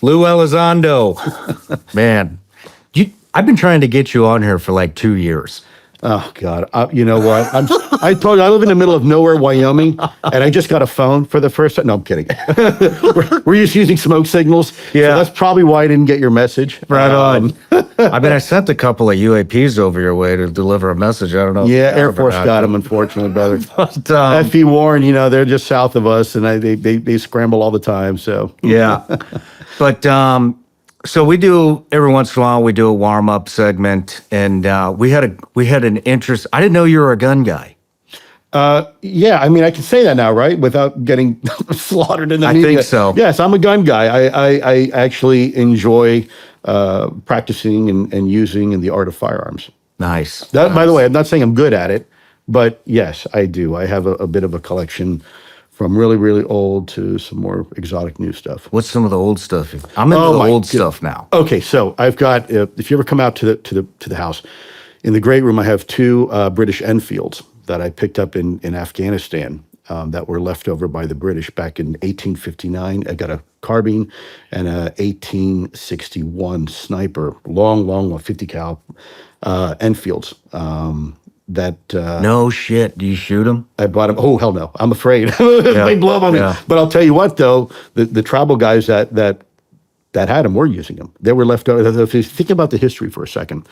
Lou Elizondo. Man, I've been trying to get you on here for like 2 years. Oh God! You know what? I told you I live in the middle of nowhere, Wyoming, and I just got a phone for the first time. No, I'm kidding. we're just using smoke signals. Yeah, so that's probably why I didn't get your message. Right on. I mean, I sent a couple of UAPs over your way to deliver a message. I don't know. Yeah, Air Force got them, unfortunately, brother. But, F.E. Warren, they're just south of us, and they scramble all the time. So yeah, but so we do every once in a while we do a warm up segment, and we had an interest. I didn't know you were a gun guy. Yeah, I mean, I can say that now, right? Without getting slaughtered in the media. I think so. Yes, I'm a gun guy. I actually enjoy practicing and using in the art of firearms. Nice. By the way, I'm not saying I'm good at it, but yes, I do. I have a bit of a collection from really, really old to some more exotic new stuff. What's some of the old stuff? I'm into the old stuff now. Okay, so I've got. If you ever come out to the house, in the great room, I have two British Enfields that I picked up in Afghanistan that were left over by the British back in 1859. I got a carbine and a 1861 sniper, long 50 cal Enfields. No shit. Do you shoot them? I bought them. Oh hell no! I'm afraid they blow up on me. But I'll tell you what, though, the tribal guys that had them were using them. They were left over. If you think about the history for a second,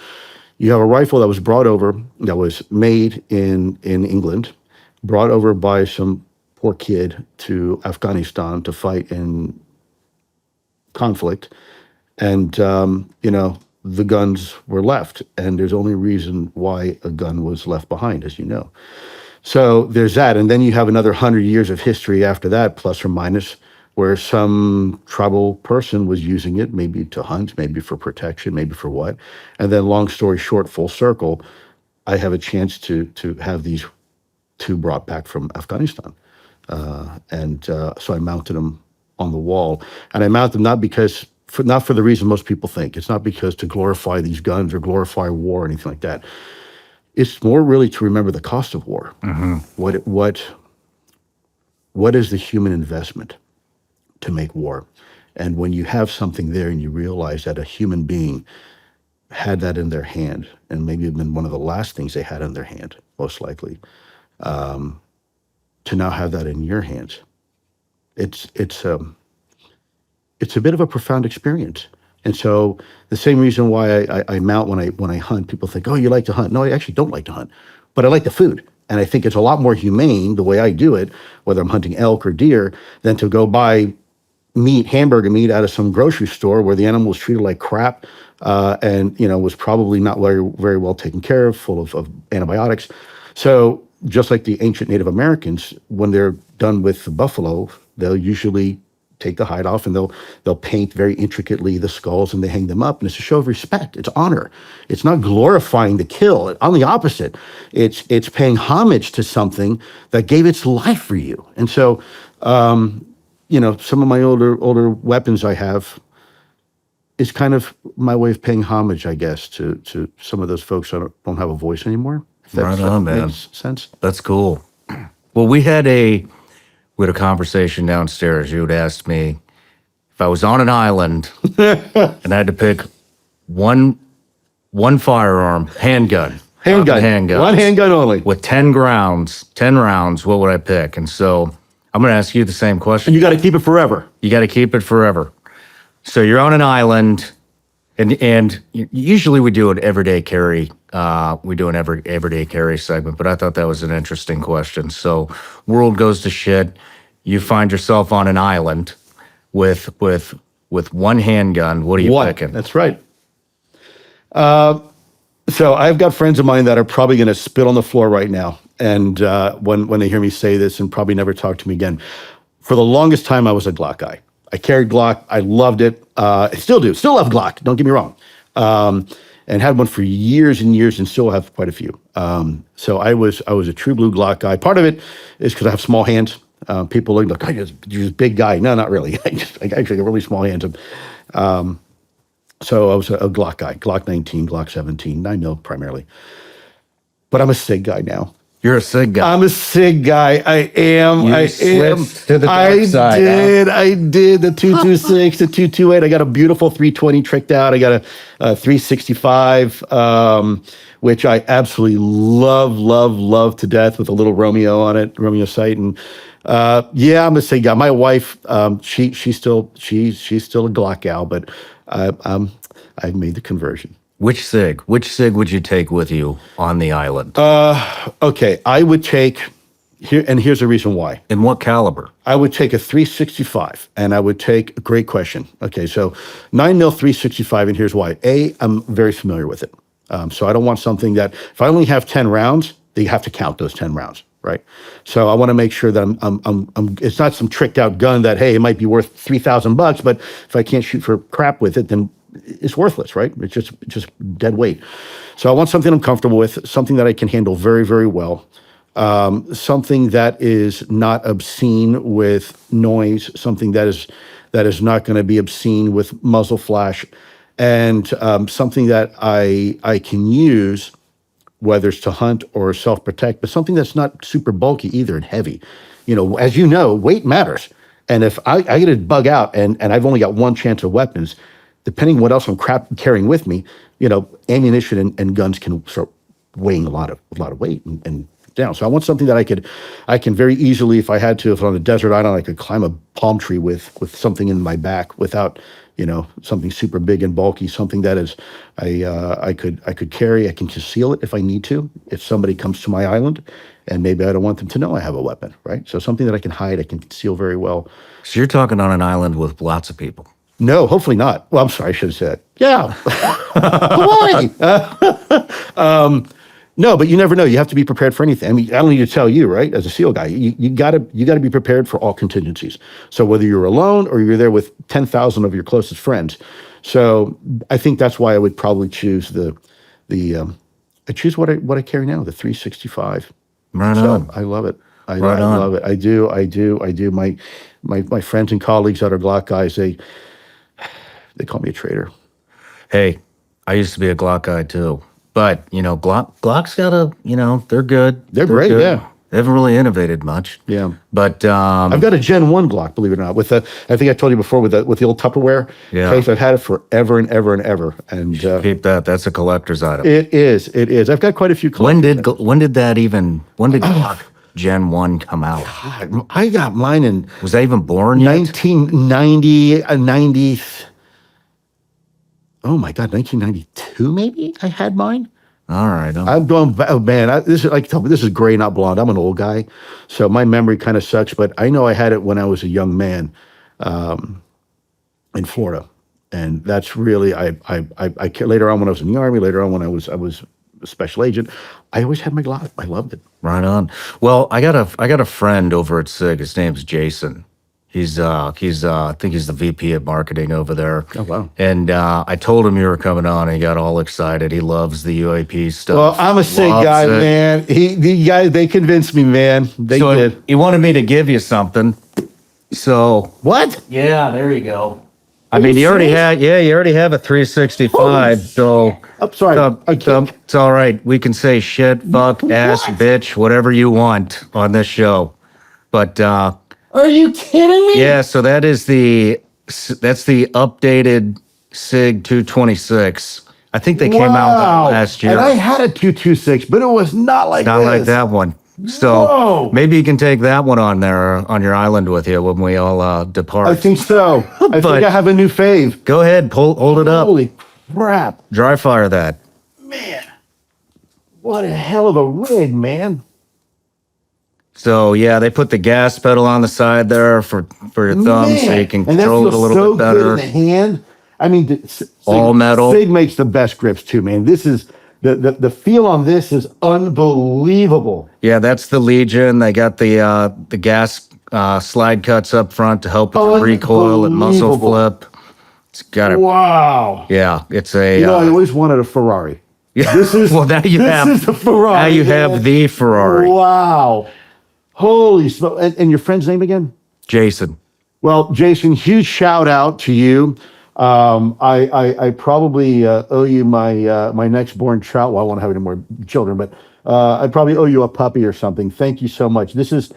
you have a rifle that was brought over, that was made in England, brought over by some poor kid to Afghanistan to fight in conflict, and the guns were left, and there's only reason why a gun was left behind, as you know. So there's that, and then you have another 100 years of history after that, plus or minus, where some tribal person was using it, maybe to hunt, maybe for protection, maybe for what. And then long story short, full circle, I have a chance to have these two brought back from Afghanistan. So I mounted them on the wall, and I mount them not for the reason most people think. It's not because to glorify these guns or glorify war or anything like that. It's more really to remember the cost of war. Mm-hmm. What is the human investment to make war? And when you have something there and you realize that a human being had that in their hand, and maybe have been one of the last things they had in their hand, most likely, to now have that in your hands, it's a bit of a profound experience. And so the same reason why I mount when I hunt, people think, oh, you like to hunt. No, I actually don't like to hunt, but I like the food. And I think it's a lot more humane the way I do it, whether I'm hunting elk or deer, than to go buy hamburger meat out of some grocery store where the animal was treated like crap, and was probably not very, very well taken care of, full of antibiotics. So just like the ancient Native Americans, when they're done with the buffalo, they'll usually take the hide off, and they'll paint very intricately the skulls, and they hang them up, and it's a show of respect. It's honor. It's not glorifying the kill. On the opposite, it's paying homage to something that gave its life for you. And so, some of my older weapons I have is kind of my way of paying homage, I guess, to some of those folks that don't have a voice anymore. Right on, man. Makes sense. That's cool. Well, we had a conversation downstairs. You had asked me if I was on an island and I had to pick one firearm, handgun. Handgun. One handgun only. With 10 rounds, what would I pick? And so I'm going to ask you the same question. And you got to keep it forever. You got to keep it forever. So you're on an island, and usually we do an everyday carry. We do an everyday carry segment, but I thought that was an interesting question. So world goes to shit. You find yourself on an island with one handgun. What are you picking? That's right. So I've got friends of mine that are probably going to spit on the floor right now, and when they hear me say this, and probably never talk to me again. For the longest time, I was a Glock guy. I carried Glock. I loved it. I still do. Still love Glock. Don't get me wrong. And had one for years and years, and still have quite a few. So I was a true blue Glock guy. Part of it is because I have small hands. People look like, you're this big guy. No, not really. I actually have really small hands. So I was a Glock guy. Glock 19, Glock 17, 9mm primarily. But I'm a Sig guy now. You're a Sig guy. I'm a Sig guy. I am. You I am. switched to the dark side, did. I did the 226, the 228. I got a beautiful 320 tricked out. I got a 365, which I absolutely love to death with a little Romeo on it, Romeo sight. And yeah, I'm a Sig guy. My wife, she's still a Glock gal, but I made the conversion. Which Sig? Which Sig would you take with you on the island? Okay, I would take here, and here's the reason why. And what caliber? I would take a 365, and I would take. Great question. Okay, so 9mm 365, and here's why. A, I'm very familiar with it, so I don't want something that if I only have 10 rounds, they have to count those 10 rounds, right? So I want to make sure that I'm. It's not some tricked out gun that hey, it might be worth $3,000, but if I can't shoot for crap with it, then it's worthless, right? It's just dead weight. So I want something I'm comfortable with, something that I can handle very, very well, something that is not obscene with noise, something that is not going to be obscene with muzzle flash, and something that I can use, whether it's to hunt or self-protect, but something that's not super bulky either and heavy. You know, as you know, weight matters. And if I get to bug out and I've only got one chance of weapons, depending what else I'm carrying with me, you know, ammunition and guns can start weighing a lot of weight and down. So I want something that I can very easily, if I had to, if on a desert island, I could climb a palm tree with something in my back without, you know, something super big and bulky, something that is, I could carry, I can conceal it if I need to, if somebody comes to my island and maybe I don't want them to know I have a weapon, right? So something that I can hide, I can conceal very well. So you're talking on an island with lots of people. No, hopefully not. Well, I'm sorry, I should have said, yeah. Hawaii. No, but you never know. You have to be prepared for anything. I mean, I don't need to tell you, right? As a SEAL guy, you gotta be prepared for all contingencies. So whether you're alone or you're there with 10,000 of your closest friends. So I think that's why I would probably choose I choose what I carry now, the 365. Right so on. I love it. I Right on. love it. I do. My friends and colleagues that are Glock guys, they call me a traitor. Hey, I used to be a Glock guy too. But, you know, Glock's got a, you know, they're good. They're great, good. yeah. They haven't really innovated much. Yeah. But I've got a Gen 1 Glock, believe it or not, with I think I told you before, with the old Tupperware case. I've had it forever and ever and ever. And keep that. That's a collector's item. It is. I've got quite a few collectors. When did Glock Gen 1 come out? God, I got mine in... Was I even born yet? 1990, 90... Oh my God, 1992 maybe I had mine. All right. I'm going, oh man, this is gray, not blonde. I'm an old guy, so my memory kind of sucks, but I know I had it when I was a young man in Florida. And that's really, I later on when I was in the Army, later on when I was a special agent, I always had my Glock. I loved it. Right on. Well, I got a friend over at SIG. His name's Jason. He's I think he's the VP of marketing over there. Oh, wow. And I told him you were coming on, and he got all excited. He loves the UAP stuff. Well, I'm a SIG guy, man. The guys, they convinced me, man. They did. He wanted me to give you something. So what? Yeah, there you go. I mean, you already have a 365. So I'm sorry. It's all right. We can say shit, fuck, ass, bitch, whatever you want on this show. But are you kidding me? yeah, so that's the updated SIG 226. I think they came out last year. And I had a 226, but it was not like Not like that one. So maybe you can take that one on there on your island with you when we all depart. I think so. I think I have a new fave. Go ahead, hold it up. Holy crap. Dry fire that. Man, what a hell of a rig, man. So yeah, they put the gas pedal on the side there for your thumb, so you can control it a little bit better. Good in the hand. I mean, all metal. Sig makes the best grips too, man. This is the feel on this is unbelievable. Yeah, that's the Legion. They got the gas slide cuts up front to help with the recoil and muzzle flip. It's got a wow. Yeah, it's a. You know, I always wanted a Ferrari. Yeah. This is well. Now you have. This is the Ferrari. Now you have the Ferrari. Wow. Holy smoke. And your friend's name again? Jason. Well, Jason, huge shout out to you. I probably owe you my next born child. Well, I won't have any more children, but I probably owe you a puppy or something. Thank you so much. This is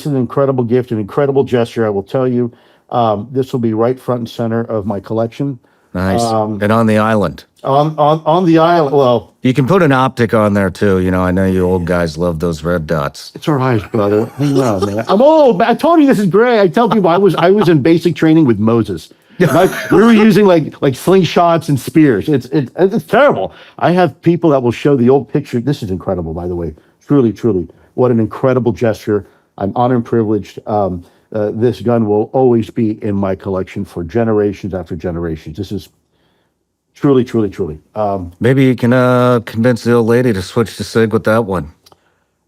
an incredible gift, an incredible gesture. I will tell you, this will be right front and center of my collection. Nice. And on the island. On the island. Well, You can put an optic on there too. You know, I know you old guys love those red dots. it's all right, brother. Hang on, man. I'm old. I told you this is great. I tell people I was in basic training with Moses. We were using like slingshots and spears. It's terrible. I have people that will show the old picture. This is incredible, by the way. Truly, truly, what an incredible gesture. I'm honored and privileged. This gun will always be in my collection for generations after generations. This is truly, truly, truly. Maybe you can convince the old lady to switch to Sig with that one.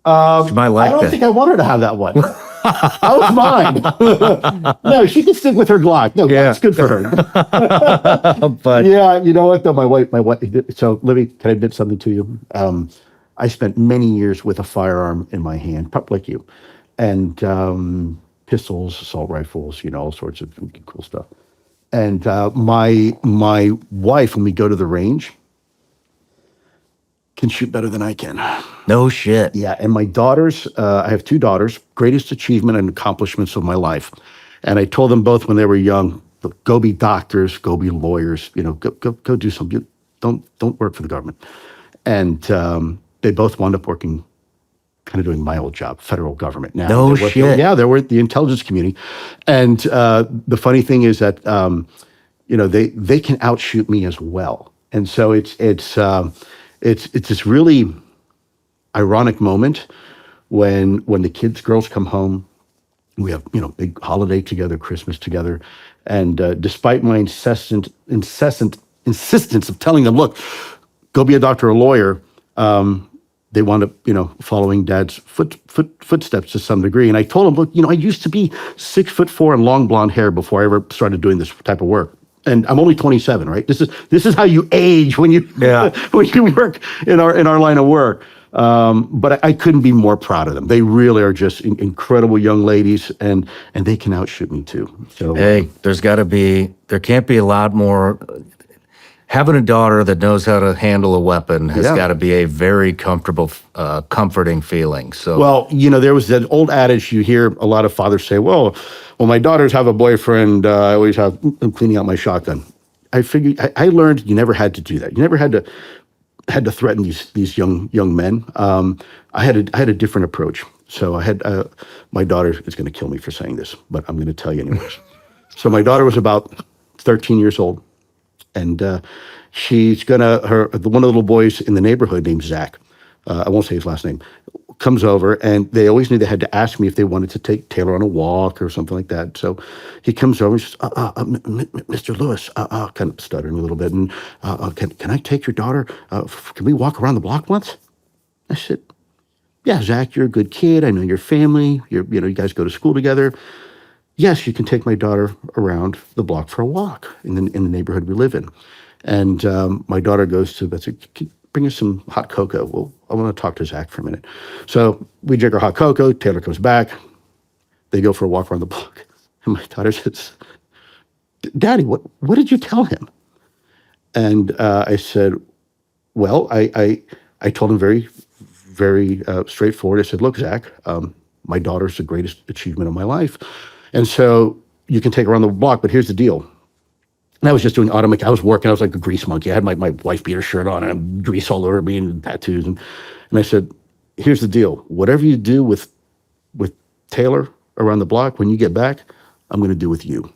She might like I don't that. think I want her to have that one. That was mine. No, she can stick with her Glock. No, Yeah. Glock's good for her. But Yeah, you know what though? My wife. So, Libby, can I admit something to you? I spent many years with a firearm in my hand, like you, and pistols, assault rifles, all sorts of cool stuff. And my wife, when we go to the range, can shoot better than I can. no shit. Yeah, and my daughters, I have two daughters, greatest achievement and accomplishments of my life. And I told them both when they were young, "Look, go be doctors, go be lawyers, go do something. Don't work for the government." And they both wound up working, kind of doing my old job, federal government. Now, No they work- shit. Yeah, they were at the intelligence community. And the funny thing is that, they can outshoot me as well. And so it's this really ironic moment when the girls come home. We have big holiday together, Christmas together, and despite my incessant insistence of telling them, look, go be a doctor or a lawyer, they wound up following Dad's footsteps to some degree. And I told them, look, I used to be 6'4" and long blonde hair before I ever started doing this type of work. And I'm only 27, right? This is how you age when you when you work in our line of work. But I couldn't be more proud of them. They really are just incredible young ladies, and they can outshoot me too. So Hey, there can't be a lot more. Having a daughter that knows how to handle a weapon has got to be a very comfortable, comforting feeling. So, well, there was that old adage you hear a lot of fathers say, well, my daughters have a boyfriend, I always I'm cleaning out my shotgun. I figured, I learned you never had to do that. You never had to threaten these young men. I had a different approach. So I had, my daughter is going to kill me for saying this, but I'm going to tell you anyways. So my daughter was about 13 years old. And she's one of the little boys in the neighborhood named Zach, I won't say his last name, comes over, and they always knew they had to ask me if they wanted to take Taylor on a walk or something like that. So he comes over and says, Mr. Lewis, kind of stuttering a little bit, and can I take your daughter? Can we walk around the block once? I said, yeah, Zach, you're a good kid. I know your family. You guys go to school together. Yes, you can take my daughter around the block for a walk in the neighborhood we live in. And my daughter goes to Betsy, bring us some hot cocoa. Well, I want to talk to Zach for a minute. So we drink our hot cocoa. Taylor comes back. They go for a walk around the block. And my daughter says, Daddy, what did you tell him? And I said, well, I told him very, very straightforward. I said, look, Zach, my daughter's the greatest achievement of my life. And so you can take her around the block, but here's the deal. And I was just doing I was working, I was like a grease monkey. I had my wife beater shirt on and grease all over me and tattoos. And I said, here's the deal. Whatever you do with Taylor around the block, when you get back, I'm going to do with you.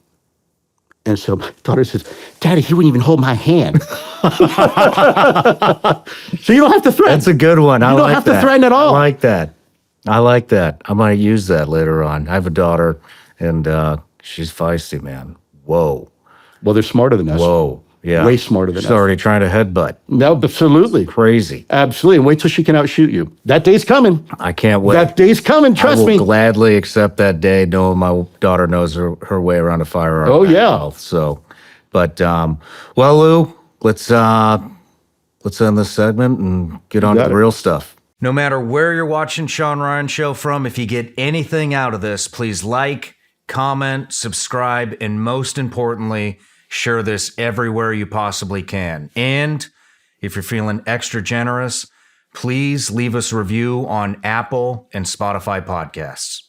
And so my daughter says, Daddy, he wouldn't even hold my hand. So you don't have to threaten. that's a good one. I You don't like have that. to threaten at all. I like that. I might use that later on. I have a daughter, and she's feisty, man. Whoa. Well, they're smarter than us. Whoa. Yeah. Way smarter than She's us. already trying to headbutt. No, absolutely. Crazy. Absolutely. And wait till she can outshoot you. That day's coming. I can't wait. That day's coming. I Trust will me. gladly accept that day, knowing my daughter knows her way around a firearm. Oh, that yeah. well. So, but well, Lou, let's end this segment and get on to got the it. real stuff. No matter where you're watching Shawn Ryan Show from, if you get anything out of this, please like, comment, subscribe, and most importantly, share this everywhere you possibly can. And if you're feeling extra generous, please leave us a review on Apple and Spotify podcasts.